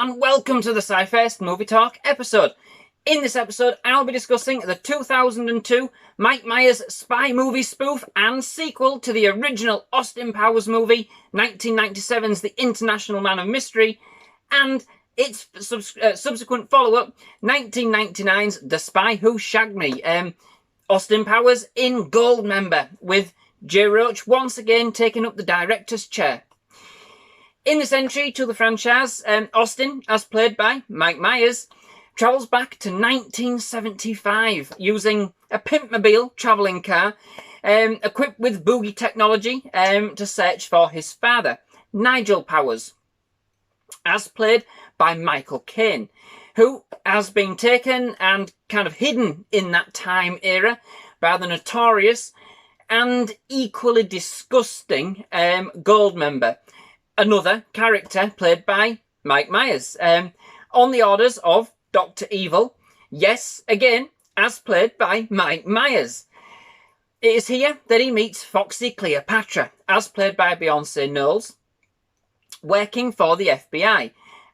and welcome to the SciFirst MovieTalk episode. In this episode, I'll be discussing the 2002 Mike Myers spy movie spoof and sequel to the original Austin Powers movie, 1997's The International Man of Mystery, and its subsequent follow-up, 1999's The Spy Who Shagged Me, Austin Powers in Goldmember, with Roach once again taking up the director's chair. In this entry to the franchise, Austin, as played by Mike Myers, travels back to 1975 using a pimpmobile travelling car equipped with boogie technology to search for his father, Nichole Powers, as played by Caine, who has been taken and kind of hidden in that time era by the notorious and equally disgusting Goldmember, another character played by Mike Myers, on the orders of Dr. Evil, yes, again, as played by Mike Myers. It is here that he meets Foxy Cleopatra, as played by Beyoncé Knowles, working for the FBI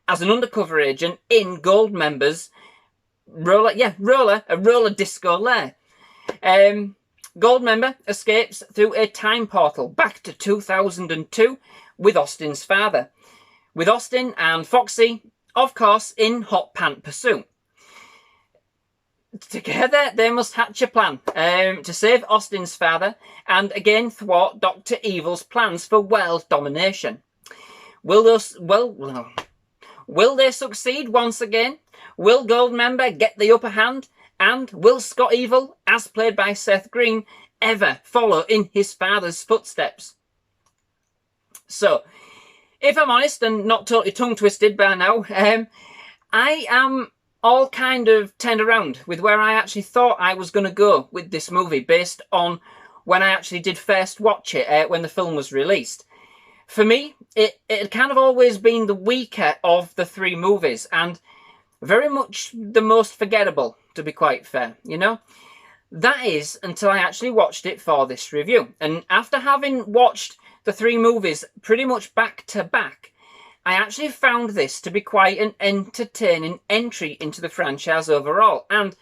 as an undercover agent in Goldmember's roller disco lair. Goldmember escapes through a time portal back to 2002 with Austin's father, with Austin and Foxy, of course, in hot pant pursuit. Together, they must hatch a plan to save Austin's father and again thwart Dr. Evil's plans for world domination. Will they succeed once again? Will Goldmember get the upper hand? And will Scott Evil, as played by Seth Green, ever follow in his father's footsteps? So, if I'm honest and not totally tongue-twisted by now, I am all kind of turned around with where I actually thought I was going to go with this movie based on when I actually did first watch it when the film was released. For me, it had kind of always been the weaker of the three movies and very much the most forgettable, to be quite fair, you know? That is until I actually watched it for this review. And after having watched the three movies pretty much back to back, I actually found this to be quite an entertaining entry into the franchise overall, and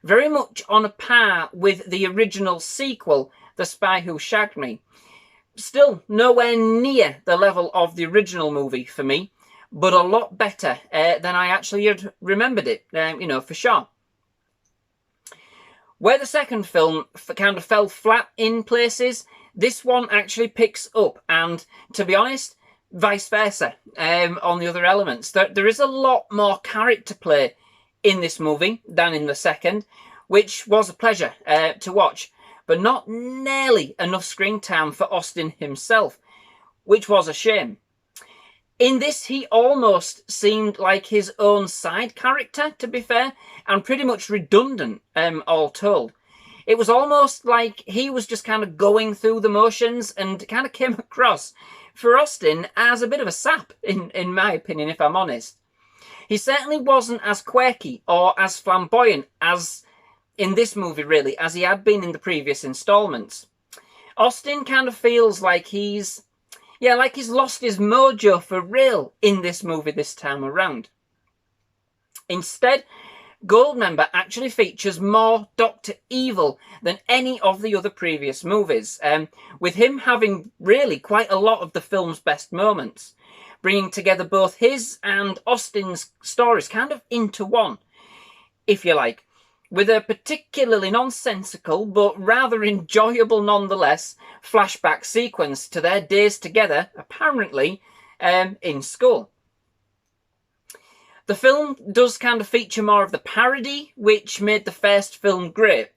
very much on a par with the original sequel, The Spy Who Shagged Me. Still nowhere near the level of the original movie for me, but a lot better than I actually had remembered it, for sure. Where the second film kind of fell flat in places, this one actually picks up, and to be honest, vice versa on the other elements. There is a lot more character play in this movie than in the second, which was a pleasure to watch, but not nearly enough screen time for Austin himself, which was a shame. In this, he almost seemed like his own side character, to be fair, and pretty much redundant, all told. It was almost like he was just kind of going through the motions and kind of came across for Austin as a bit of a sap, in my opinion, if I'm honest. He certainly wasn't as quirky or as flamboyant as in this movie, really, as he had been in the previous installments. Austin kind of feels like he's lost his mojo for real in this movie this time around. Instead, Goldmember actually features more Dr. Evil than any of the other previous movies, with him having really quite a lot of the film's best moments, bringing together both his and Austin's stories kind of into one, if you like, with a particularly nonsensical but rather enjoyable nonetheless flashback sequence to their days together, apparently, in school. The film does kind of feature more of the parody, which made the first film great,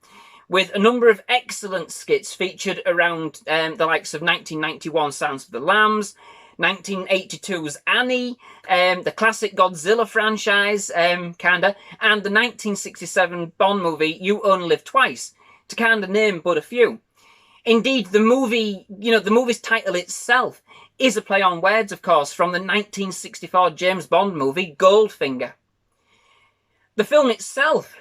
with a number of excellent skits featured around the likes of 1991 Sounds of the Lambs, 1982's Annie, the classic Godzilla franchise, and the 1967 Bond movie You Only Live Twice, to kind of name but a few. Indeed, the movie's title itself is a play on words, of course, from the 1964 James Bond movie Goldfinger. The film itself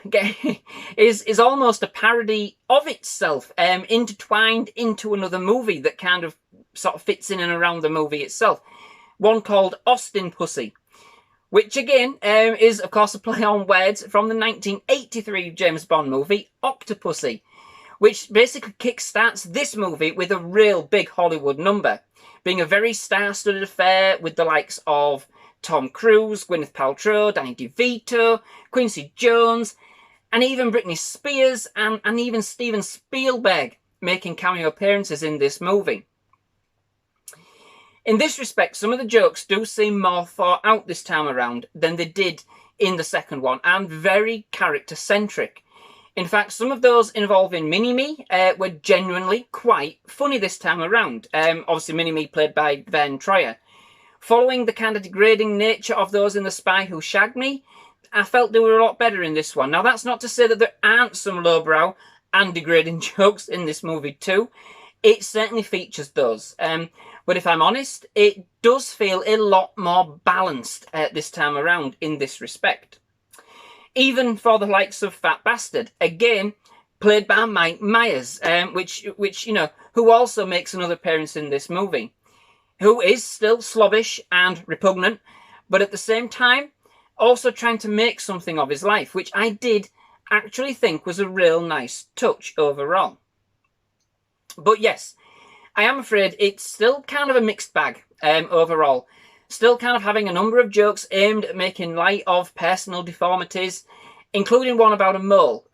is almost a parody of itself, intertwined into another movie that kind of sort of fits in and around the movie itself. One called Austin Pussy, which again is, of course, a play on words from the 1983 James Bond movie, Octopussy, which basically kickstarts this movie with a real big Hollywood number, being a very star-studded affair with the likes of Tom Cruise, Gwyneth Paltrow, Danny DeVito, Quincy Jones, and even Britney Spears and even Steven Spielberg making cameo appearances in this movie. In this respect, some of the jokes do seem more thought out this time around than they did in the second one, and very character-centric. In fact, some of those involving Mini-Me were genuinely quite funny this time around. Obviously, Mini-Me played by Verne. Following the kind of degrading nature of those in The Spy Who Shagged Me, I felt they were a lot better in this one. Now, that's not to say that there aren't some lowbrow and degrading jokes in this movie too. It certainly features those. But if I'm honest, it does feel a lot more balanced this time around in this respect. Even for the likes of Fat Bastard, again, played by Mike Myers, which who also makes another appearance in this movie, who is still slobbish and repugnant, but at the same time, also trying to make something of his life, which I did actually think was a real nice touch overall. But yes, I am afraid it's still kind of a mixed bag overall. Still kind of having a number of jokes aimed at making light of personal deformities, including one about a mole,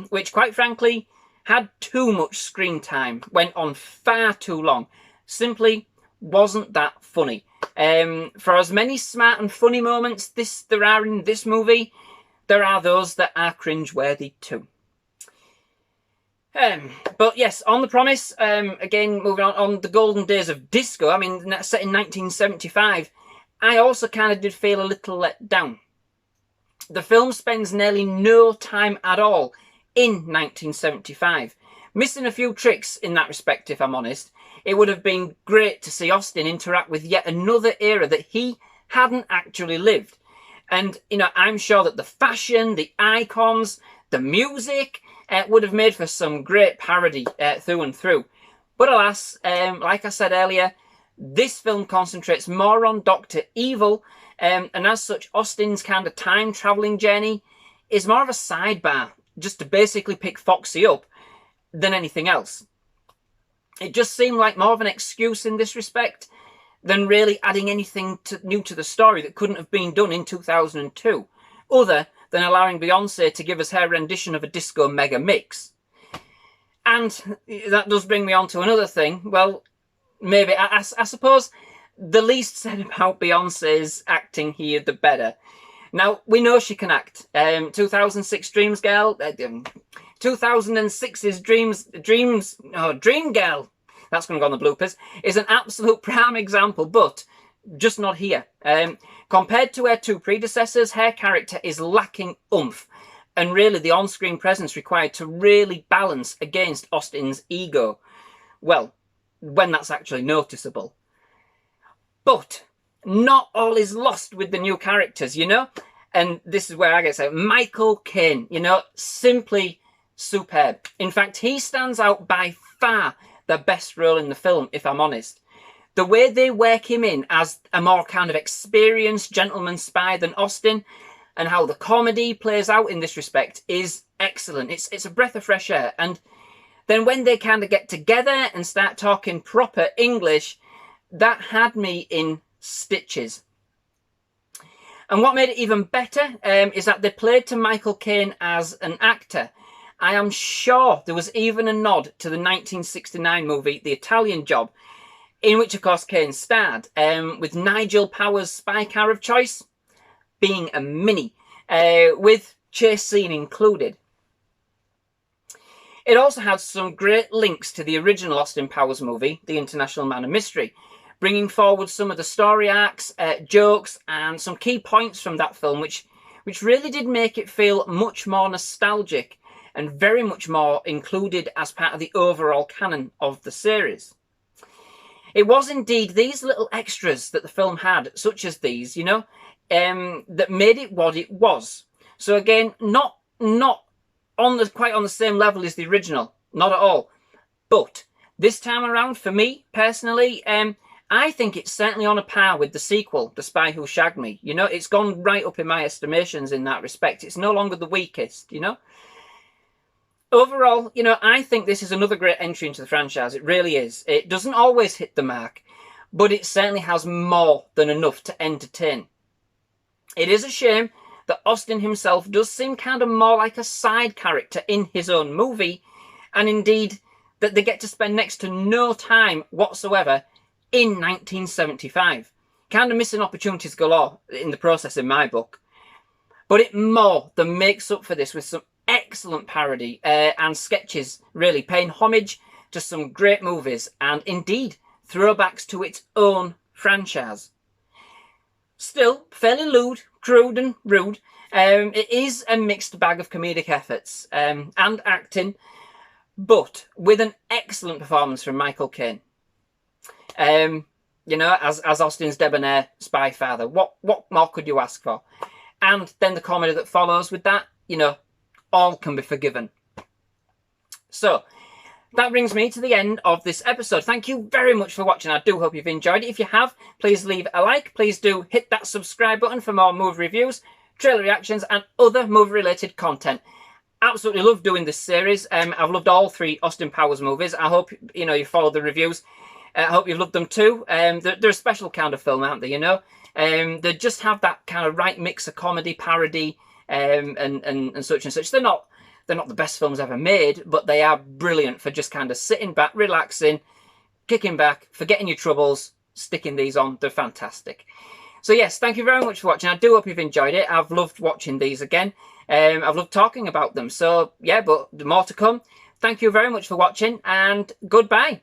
which quite frankly had too much screen time, went on far too long, simply wasn't that funny. For as many smart and funny moments there are in this movie, there are those that are cringeworthy too. But yes, on The Promise, again, moving on the golden days of disco, I mean, set in 1975, I also kind of did feel a little let down. The film spends nearly no time at all in 1975, missing a few tricks in that respect, if I'm honest. It would have been great to see Austin interact with yet another era that he hadn't actually lived. And, I'm sure that the fashion, the icons, the music would have made for some great parody through and through. But alas, like I said earlier, this film concentrates more on Dr. Evil, and as such, Austin's kind of time-travelling journey is more of a sidebar, just to basically pick Foxy up, than anything else. It just seemed like more of an excuse in this respect than really adding anything new to the story that couldn't have been done in 2002, other than allowing Beyoncé to give us her rendition of a disco mega mix. And that does bring me on to another thing. Well, maybe, I suppose, the least said about Beyoncé's acting here, the better. Now, we know she can act. 2006 Dreams Girl, 2006's Dream Girl, that's going to go on the bloopers, is an absolute prime example, but just not here. Compared to her two predecessors, her character is lacking oomph, and really the on-screen presence required to really balance against Austin's ego. Well, when that's actually noticeable. But not all is lost with the new characters, And this is where I get started. Michael Caine, simply superb. In fact, he stands out by far the best role in the film, if I'm honest. The way they work him in as a more kind of experienced gentleman spy than Austin, and how the comedy plays out in this respect, is excellent. It's a breath of fresh air. And then when they kind of get together and start talking proper English, that had me in stitches. And what made it even better is that they played to Michael Caine as an actor. I am sure there was even a nod to the 1969 movie The Italian Job, in which, of course, Caine starred, with Nigel Power's spy car of choice being a Mini, with chase scene included. It also had some great links to the original Austin Powers movie, The International Man of Mystery, bringing forward some of the story arcs, jokes, and some key points from that film, which really did make it feel much more nostalgic and very much more included as part of the overall canon of the series. It was indeed these little extras that the film had, such as these, that made it what it was. So again, not quite on the same level as the original, not at all. But this time around, for me personally, I think it's certainly on a par with the sequel, The Spy Who Shagged Me. You know, it's gone right up in my estimations in that respect. It's no longer the weakest, you know. Overall, you know, I think this is another great entry into the franchise. It really is. It doesn't always hit the mark, but it certainly has more than enough to entertain. It is a shame that Austin himself does seem kind of more like a side character in his own movie, and indeed that they get to spend next to no time whatsoever in 1975. Kind of missing opportunities galore in the process in my book. But it more than makes up for this with some excellent parody and sketches, really paying homage to some great movies and indeed throwbacks to its own franchise. Still fairly lewd, crude and rude. It is a mixed bag of comedic efforts and acting, but with an excellent performance from Michael Caine. You know, as Austin's debonair spy father. What more could you ask for? And then the comedy that follows with that, you know, all can be forgiven. So, that brings me to the end of this episode. Thank you very much for watching. I do hope you've enjoyed it. If you have, please leave a like. Please do hit that subscribe button for more movie reviews, trailer reactions, and other movie-related content. Absolutely love doing this series. I've loved all 3 Austin Powers movies. I hope, you know, you follow the reviews. I hope you've loved them too. They're a special kind of film, aren't they, you know? They just have that kind of right mix of comedy, parody, and such and such. They're not the best films ever made, but they are brilliant for just kind of sitting back, relaxing, kicking back, forgetting your troubles, sticking these on. They're fantastic. So yes, thank you very much for watching. I do hope you've enjoyed it. I've loved watching these again. I've loved talking about them. So yeah, but more to come. Thank you very much for watching, and goodbye.